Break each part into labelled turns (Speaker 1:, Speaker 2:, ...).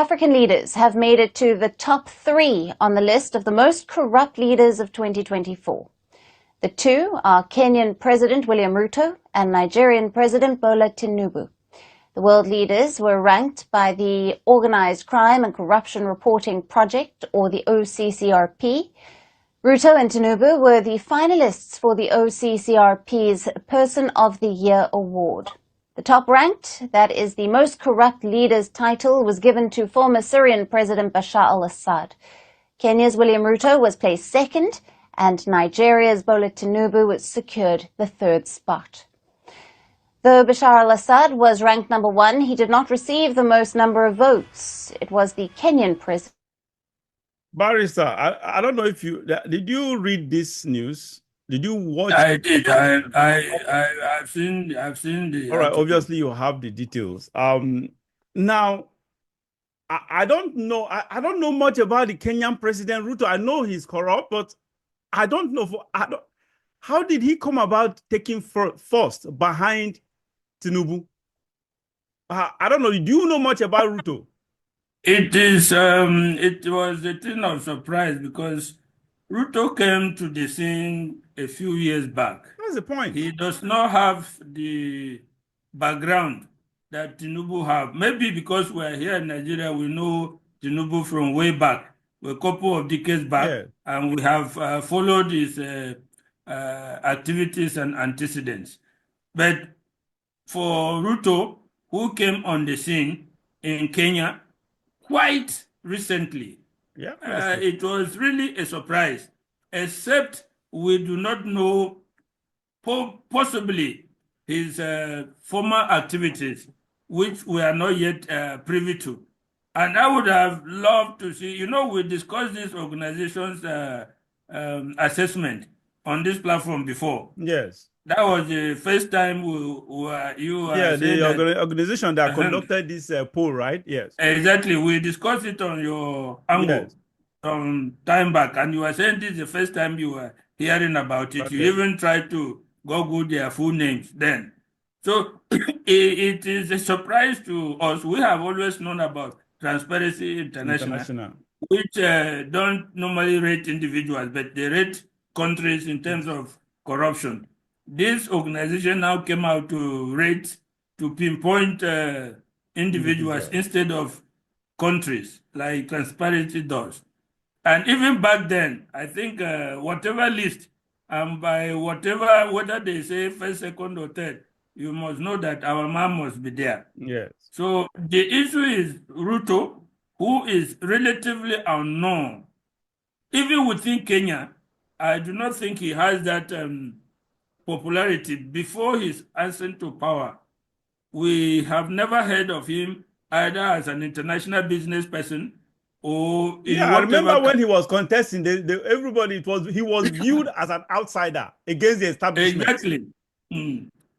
Speaker 1: African leaders have made it to the top 3 on the list of the most corrupt leaders of 2024. The two are Kenyan President William Ruto and Nigerian President Bola Tinubu. The world leaders were ranked by the Organized Crime and Corruption Reporting Project, or the OCCRP. Ruto and Tinubu were the finalists for the OCCRP's Person of the Year Award. The top ranked, that is the most corrupt leaders title, was given to former Syrian President Bashar al-Assad. Kenya's William Ruto was placed second, and Nigeria's Bola Tinubu secured the third spot. Though Bashar al-Assad was ranked number 1, he did not receive the most number of votes. It was the Kenyan president.
Speaker 2: Barrister, I don't know if did you read this news? Did you watch?
Speaker 3: I did. I've seen the.
Speaker 2: All right. Obviously, you have the details. Now, I don't know. I don't know much about the Kenyan president Ruto. I know he's corrupt, but I don't know. How did he come about taking first behind Tinubu? I don't know. Do you know much about Ruto?
Speaker 3: It is. It was a thing of surprise because Ruto came to the scene a few years back.
Speaker 2: What's the point?
Speaker 3: He does not have the background that Tinubu have. Maybe because we're here in Nigeria, we know Tinubu from way back, a couple of decades back,
Speaker 2: Yeah.
Speaker 3: and we have followed his activities and antecedents. But for Ruto, who came on the scene in Kenya quite recently,
Speaker 2: Yeah,
Speaker 3: it was really a surprise, except we do not know possibly his former activities, which we are not yet privy to. And I would have loved to see, we discussed this organization's assessment on this platform before.
Speaker 2: Yes.
Speaker 3: That was the first time
Speaker 2: the organization that conducted this poll, right? Yes.
Speaker 3: Exactly. We discussed it on your angle some time back, and you were saying this is the first time you were hearing about it. Okay. You even tried to Google their full names then. So it is a surprise to us. We have always known about Transparency International. Which don't normally rate individuals, but they rate countries in terms of corruption. This organization now came out to pinpoint individuals instead of countries, like Transparency does. And even back then, I think whatever list, by whether they say first, second, or third, you must know that our man must be there.
Speaker 2: Yes.
Speaker 3: So the issue is Ruto, who is relatively unknown. Even within Kenya, I do not think he has that popularity. Before his ascent to power, we have never heard of him either as an international business person or
Speaker 2: I remember when he was contesting, everybody he was viewed as an outsider against the establishment.
Speaker 3: Exactly.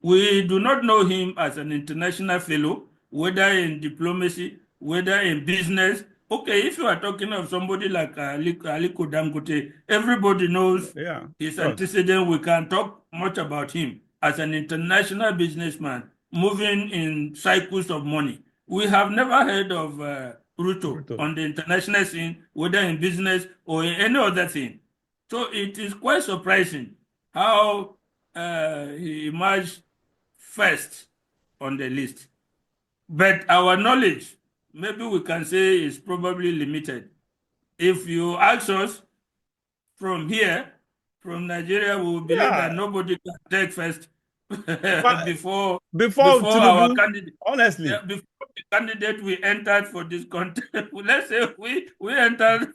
Speaker 3: We do not know him as an international fellow, whether in diplomacy, whether in business. Okay, if you are talking of somebody like Oweleke Dangote, everybody knows his antecedent. We can't talk much about him as an international businessman moving in cycles of money. We have never heard of Ruto on the international scene, whether in business or in any other thing. So it is quite surprising how he emerged first on the list. But our knowledge, maybe we can say, is probably limited. If you ask us from here, from Nigeria, we will believe that nobody can take first before our candidate.
Speaker 2: Honestly,
Speaker 3: before the candidate we entered for this contest. Let's say we entered.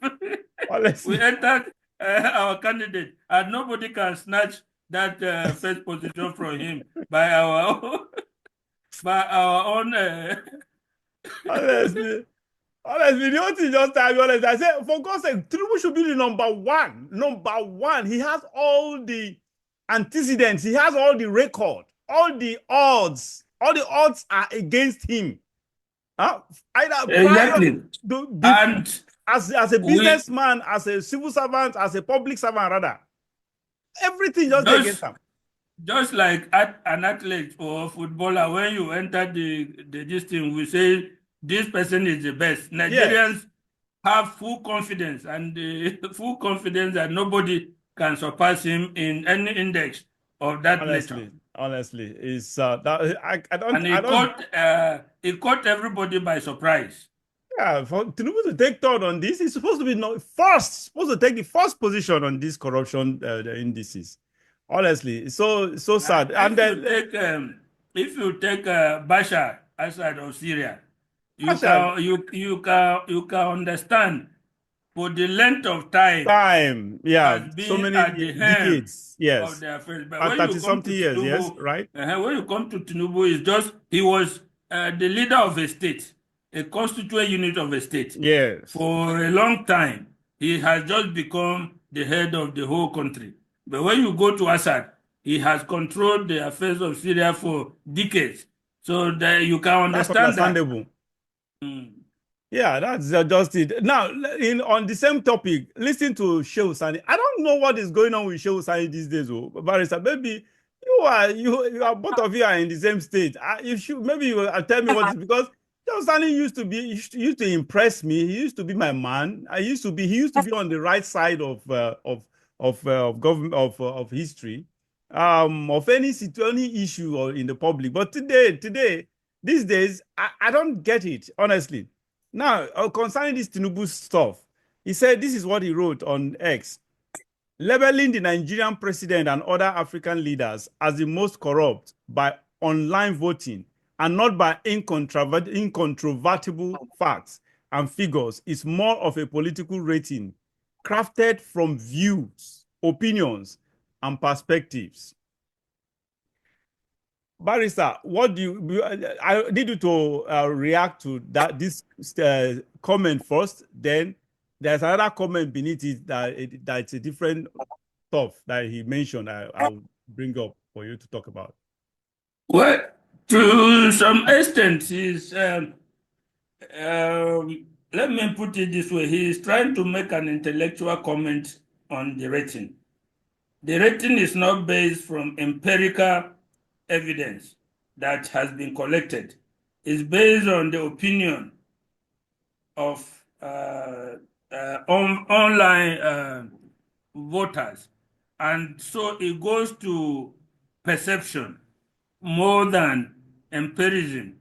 Speaker 3: We entered our candidate, and nobody can snatch that first position from him by our own.
Speaker 2: Honestly, the only thing just tell me honest. I said, for God's sake, Tinubu should be the number one. Number one. He has all the antecedents. He has all the record, all the odds. All the odds are against him.
Speaker 3: Exactly.
Speaker 2: And as a businessman, as a civil servant, as a public servant, rather, everything just against him.
Speaker 3: Just like an athlete or a footballer, when you enter this thing, we say this person is the best.
Speaker 2: Yes.
Speaker 3: Nigerians have full confidence and full confidence that nobody can surpass him in any index of that nature.
Speaker 2: Honestly, it's that I don't.
Speaker 3: And he caught everybody by surprise.
Speaker 2: Yeah, for Tinubu to take third on this, he's supposed to be supposed to take the first position on these corruption the indices. Honestly, it's so sad. And then
Speaker 3: if you take Bashar Assad of Syria, you
Speaker 2: Bashar,
Speaker 3: you can understand for the length of time
Speaker 2: yeah,
Speaker 3: has
Speaker 2: so
Speaker 3: been
Speaker 2: many
Speaker 3: at the helm
Speaker 2: decades, yes,
Speaker 3: of their affairs. But
Speaker 2: at
Speaker 3: when you
Speaker 2: 30
Speaker 3: come
Speaker 2: something
Speaker 3: to
Speaker 2: years, yes,
Speaker 3: Tinubu,
Speaker 2: right?
Speaker 3: when you come to Tinubu, it's just he was the leader of a state, a constituent unit of a state.
Speaker 2: Yes.
Speaker 3: For a long time, he has just become the head of the whole country. But when you go to Assad, he has controlled the affairs of Syria for decades. So that you can understand that. Mm.
Speaker 2: Yeah, that's just it. Now, on the same topic, listen to Shehu Sani. I don't know what is going on with Shehu Sani these days, Barrister. Maybe you are both of you are in the same state. You should maybe you will tell me what is because Shehu Sani used to impress me. He used to be my man. He used to be on the right side of government of history, of any issue or in the public. But these days, I don't get it honestly. Now, concerning this Tinubu stuff, he said this is what he wrote on X, labeling the Nigerian president and other African leaders as the most corrupt by online voting and not by incontrovertible facts and figures is more of a political rating crafted from views, opinions, and perspectives. Barrister, what do you? I need you to react to this comment first. Then there's another comment beneath it that's a different stuff that he mentioned. I'll bring up for you to talk about.
Speaker 3: Well, to some extent, let me put it this way: he is trying to make an intellectual comment on the rating. The rating is not based from empirical evidence that has been collected. It's based on the opinion of online voters. And so it goes to perception more than empirism.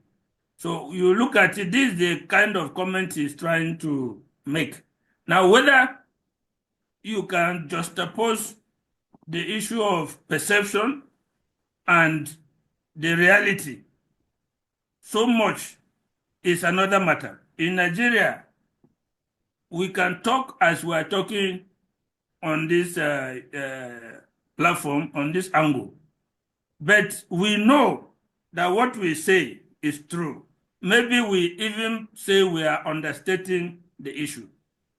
Speaker 3: So you look at it, this is the kind of comment he's trying to make. Now, whether you can juxtapose the issue of perception and the reality so much is another matter. In Nigeria, we can talk as we are talking on this platform, on this angle, but we know that what we say is true. Maybe we even say we are understating the issue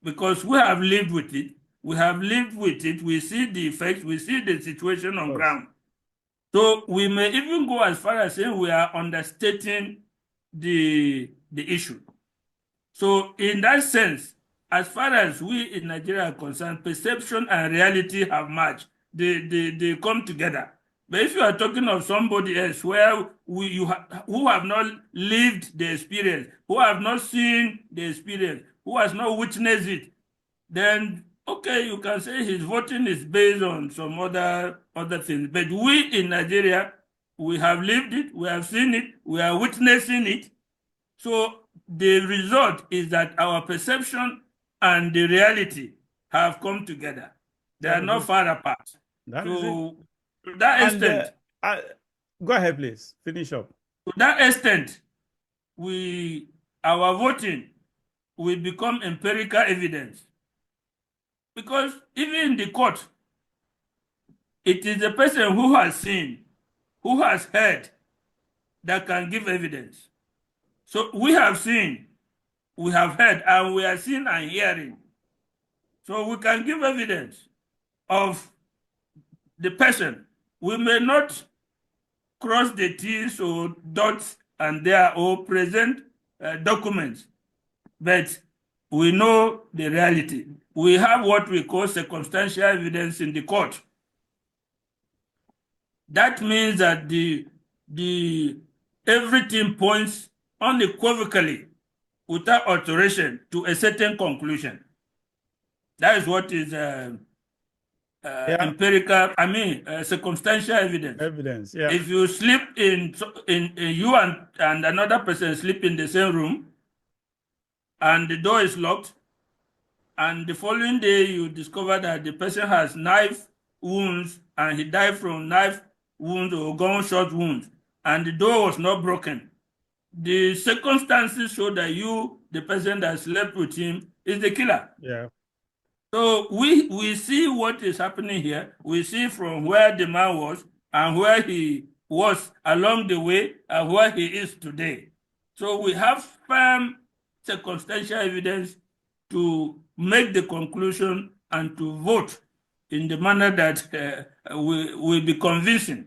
Speaker 3: because we have lived with it. We have lived with it. We see the effects. We see the situation on ground. So we may even go as far as saying we are understating the issue. So in that sense, as far as we in Nigeria are concerned, perception and reality have matched. They come together. But if you are talking of somebody else where who have not lived the experience, who have not seen the experience, who has not witnessed it, then okay, you can say his voting is based on some other things. But we in Nigeria, we have lived it, we have seen it, we are witnessing it. So the result is that our perception and the reality have come together. They are not far apart. To that extent,
Speaker 2: go ahead, please. Finish up.
Speaker 3: To that extent, our voting will become empirical evidence. Because even in the court, it is the person who has seen, who has heard, that can give evidence. So we have seen, we have heard, and we are seeing and hearing. So we can give evidence of the person. We may not cross the T's or dots and there or present documents, but we know the reality. We have what we call circumstantial evidence in the court. That means that everything points unequivocally without alteration to a certain conclusion. That is what is empirical, circumstantial evidence.
Speaker 2: Evidence, yeah.
Speaker 3: If you sleep in you and another person sleep in the same room and the door is locked, and the following day you discover that the person has knife wounds and he died from knife wounds or gunshot wounds, and the door was not broken, the circumstances show that you, the person that slept with him, is the killer.
Speaker 2: Yeah.
Speaker 3: So we see what is happening here. We see from where the man was and where he was along the way and where he is today. So we have firm circumstantial evidence to make the conclusion and to vote in the manner that will be convincing.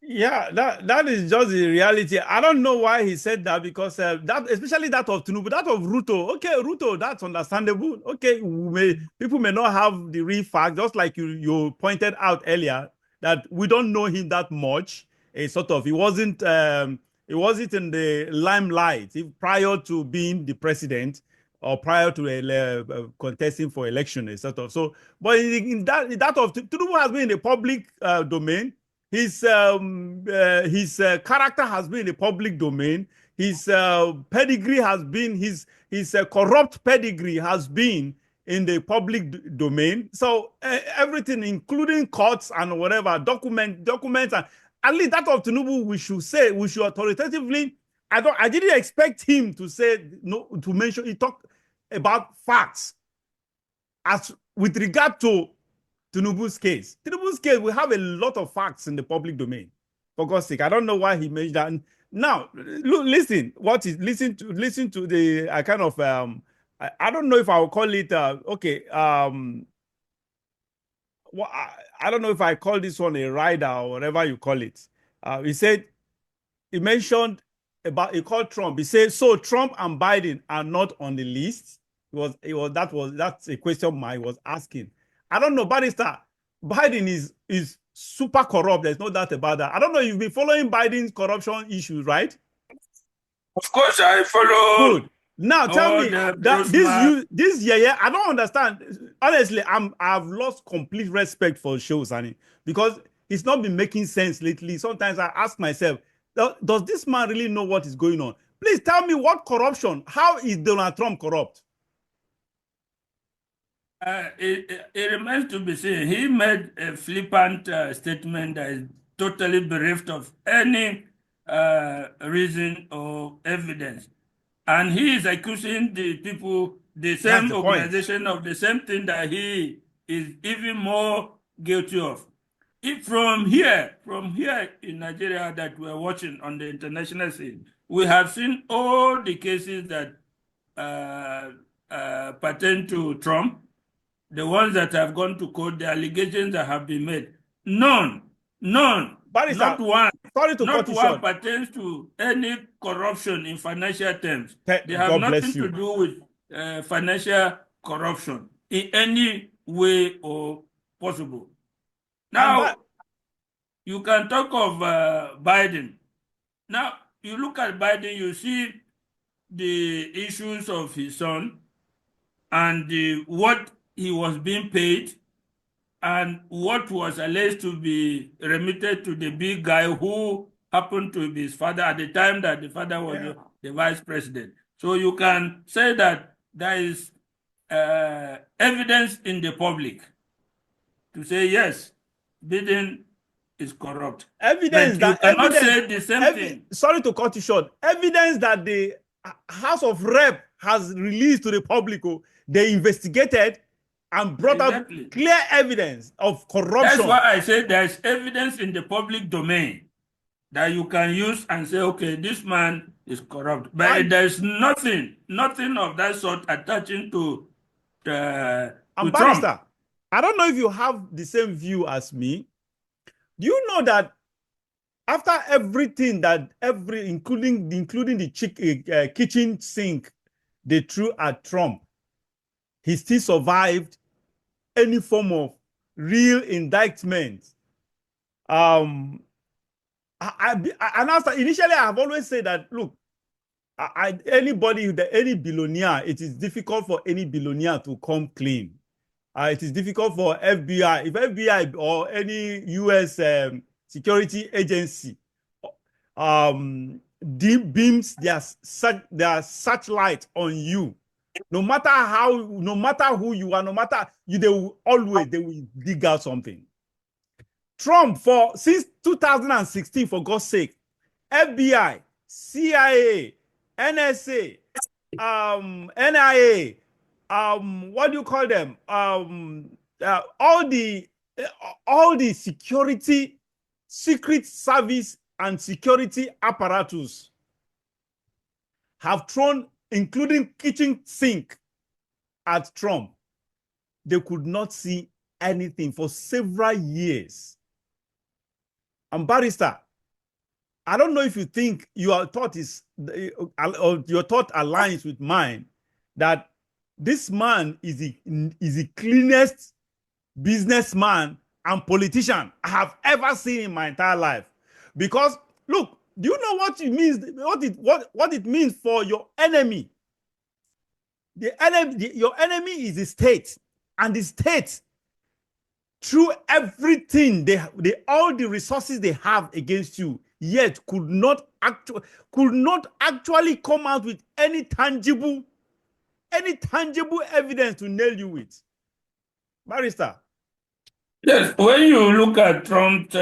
Speaker 2: Yeah, that is just the reality. I don't know why he said that, because that, especially that of Tinubu, that of Ruto. Okay, Ruto, that's understandable. Okay, people may not have the real fact, just like you pointed out earlier, that we don't know him that much. He wasn't in the limelight prior to being the president or prior to contesting for election, So, but in that of Tinubu has been in the public domain. His character has been in the public domain. His pedigree has been, his corrupt pedigree has been in the public domain. So everything, including courts and whatever, documents, and at least that of Tinubu, we should authoritatively. I didn't expect him to say no, to mention. He talked about facts as with regard to Tinubu's case. Tinubu's case, we have a lot of facts in the public domain. For God's sake, I don't know why he made that. Now, look, listen to the kind of I don't know if I will call it well, I don't know if I call this one a rider or whatever you call it. He mentioned he called Trump. He said, so Trump and Biden are not on the list. That's a question I was asking. I don't know, Barrister. Biden is super corrupt. There's no doubt about that. I don't know. You've been following Biden's corruption issues, right?
Speaker 3: Of course, I follow.
Speaker 2: Good. Now tell me that this year, I don't understand. Honestly, I've lost complete respect for Shosani because it's not been making sense lately. Sometimes I ask myself, does this man really know what is going on? Please tell me what corruption. How is Donald Trump corrupt?
Speaker 3: It remains to be seen. He made a flippant statement that is totally bereft of any reason or evidence. And he is accusing the people, the same organization, of the same thing that he is even more guilty of. From here in Nigeria that we're watching on the international scene, we have seen all the cases that pertain to Trump, the ones that have gone to court, the allegations that have been made. None,
Speaker 2: Barrister,
Speaker 3: not one.
Speaker 2: Sorry to cut you short.
Speaker 3: Pertains to any corruption in financial terms. They have nothing to do with financial corruption in any way or possible. Now, you can talk of Biden. Now, you look at Biden, you see the issues of his son and what he was being paid and what was alleged to be remitted to the big guy who happened to be his father at the time that the father was the vice president. So you can say that there is evidence in the public to say, yes, Biden is corrupt.
Speaker 2: Evidence
Speaker 3: but you cannot say the same thing.
Speaker 2: Sorry to cut you short. Evidence that the House of Rep has released to the public. They investigated and brought up clear evidence of corruption.
Speaker 3: That's why I said there's evidence in the public domain that you can use and say, okay, this man is corrupt. But there's nothing of that sort attaching to Trump.
Speaker 2: I don't know if you have the same view as me. Do you know that after everything including the kitchen sink they threw at Trump, he still survived any form of real indictment. Initially, I have always said that, look, any billionaire, it is difficult for any billionaire to come clean. It is difficult for FBI. If FBI or any U.S. security agency beams their searchlight on you, no matter who you are, they will dig out something. Trump, since 2016, for God's sake, FBI, CIA, NSA, NIA, what do you call them? All the security, secret service and security apparatus have thrown, including kitchen sink, at Trump. They could not see anything for several years. And Barrister, I don't know if you think your thought aligns with mine, that this man is the cleanest businessman and politician I have ever seen in my entire life. Because look, do you know what it means? What it means for your enemy? Your enemy is the state, and the state, through everything all the resources they have against you, yet could not actually come out with any tangible evidence to nail you with. Barrister.
Speaker 3: Yes, when you look at Trump's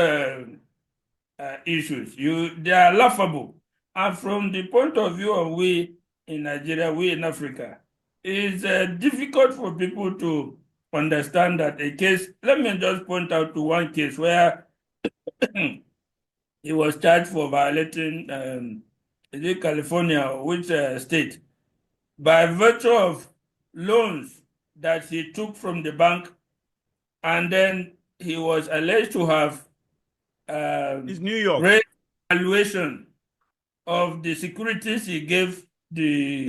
Speaker 3: issues, they are laughable. And from the point of view of we in Nigeria, we in Africa, it's difficult for people to understand that a case. Let me just point out to one case where he was charged for violating, is it California or which state, by virtue of loans that he took from the bank, and then he was alleged to have
Speaker 2: it's New York.
Speaker 3: raised valuation of the securities he gave
Speaker 2: the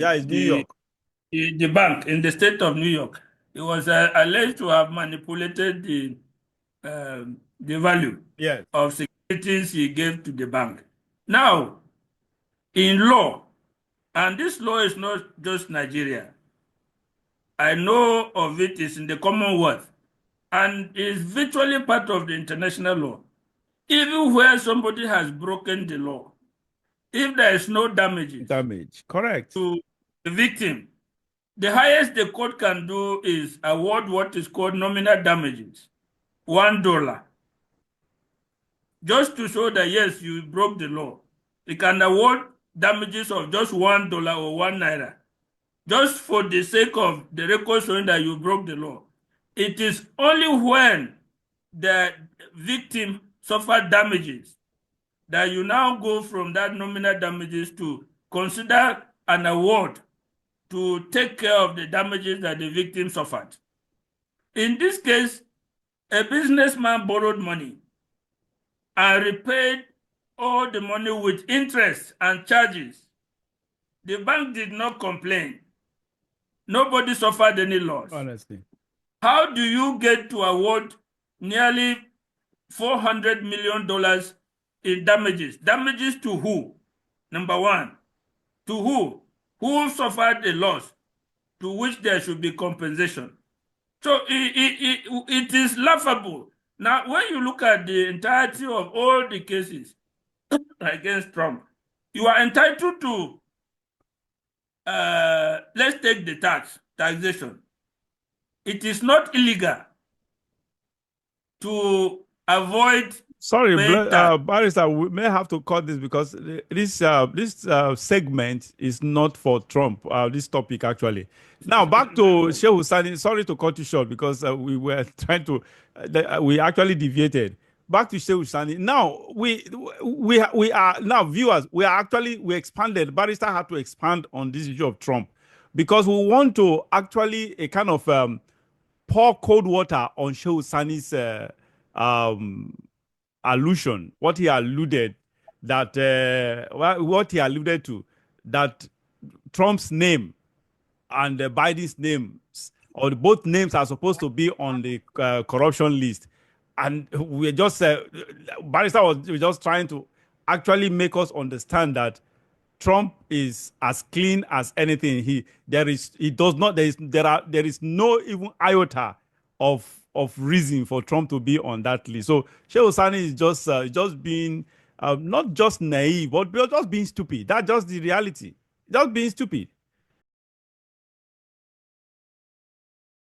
Speaker 3: bank in the state of New York. He was alleged to have manipulated the value of securities he gave to the bank. Now, in law, and this law is not just Nigeria, I know of it is in the Commonwealth, and is virtually part of the international law. Even where somebody has broken the law, if there is no damage
Speaker 2: correct,
Speaker 3: to the victim, the highest the court can do is award what is called nominal damages, $1. Just to show that, yes, you broke the law. They can award damages of just $1 or £1, just for the sake of the record showing that you broke the law. It is only when the victim suffered damages that you now go from that nominal damages to consider an award to take care of the damages that the victim suffered. In this case, a businessman borrowed money and repaid all the money with interest and charges. The bank did not complain. Nobody suffered any loss.
Speaker 2: Honestly.
Speaker 3: How do you get to award nearly $400 million in damages? Damages to who? Number one, to who? Who suffered the loss to which there should be compensation? So it is laughable. Now, when you look at the entirety of all the cases against Trump, you are entitled to, let's take the taxation. It is not illegal to avoid.
Speaker 2: Sorry, Barrister, we may have to cut this because this segment is not for Trump, this topic actually. Now, back to Sheikh Hussaini. Sorry to cut you short because we were trying to, we actually deviated. Back to Sheikh Hussaini. Now, we are, now viewers, we expanded. Barrister had to expand on this issue of Trump because we want to actually a kind of pour cold water on Sheikh Hussaini's allusion, what he alluded to, that Trump's name and Biden's names, or both names, are supposed to be on the corruption list. And we're just, Barrister was just trying to actually make us understand that Trump is as clean as anything. There is no even iota of reason for Trump to be on that list. So Sheikh Osani is just being not just naive, but just being stupid. That's just the reality. Just being stupid.